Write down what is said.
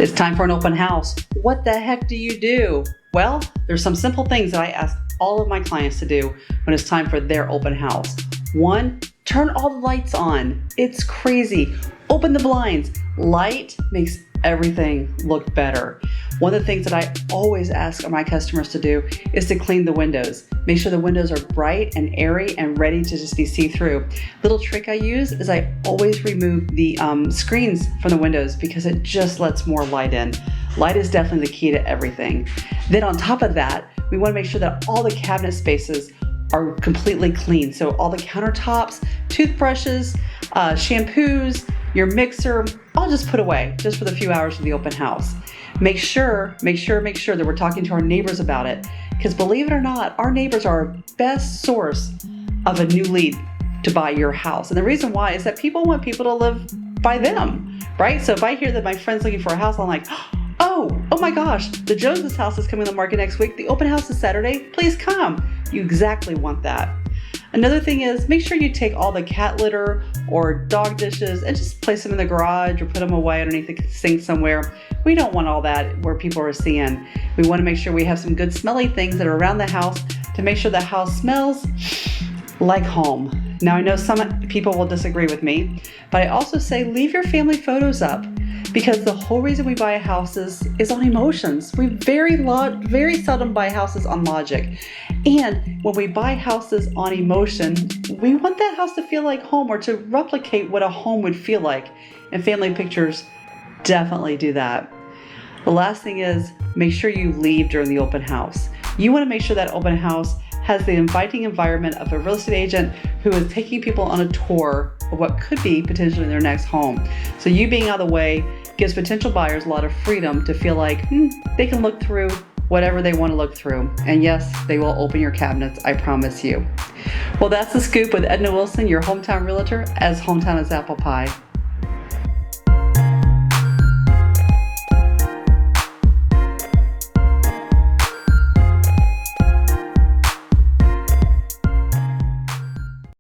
It's time for an open house. What the heck do you do? Well, there's some simple things that I ask all of my clients to do when it's time for their open house. 1, turn all the lights on. It's crazy. Open the blinds. Light makes everything look better. One of the things that I always ask my customers to do is to clean the windows. Make sure the windows are bright and airy and ready to just be see-through. Little trick I use is I always remove the screens from the windows because it just lets more light in. Light is definitely the key to everything. Then on top of that, we want to make sure that all the cabinet spaces are completely clean. So all the countertops, toothbrushes, shampoos, your mixer, all just put away just for the few hours of the open house. Make sure that we're talking to our neighbors about it, because believe it or not, our neighbors are our best source of a new lead to buy your house. And the reason why is that people want people to live by them, right? So if I hear that my friend's looking for a house, I'm like, oh my gosh, the Joneses house is coming on the market next week. The open house is Saturday. Please come. You exactly want that. Another thing is make sure you take all the cat litter or dog dishes and just place them in the garage or put them away underneath the sink somewhere. We don't want all that where people are seeing. We want to make sure we have some good smelly things that are around the house to make sure the house smells like home. Now I know some people will disagree with me, but I also say leave your family photos up, because the whole reason we buy houses is on emotions. We very seldom buy houses on logic. And when we buy houses on emotion, we want that house to feel like home or to replicate what a home would feel like. And family pictures definitely do that. The last thing is make sure you leave during the open house. You want to make sure that open house has the inviting environment of a real estate agent who is taking people on a tour of what could be potentially their next home. So you being out of the way gives potential buyers a lot of freedom to feel like they can look through whatever they want to look through. And yes, they will open your cabinets, I promise you. Well, that's The Scoop with Edna Wilson, your hometown realtor, as hometown as apple pie.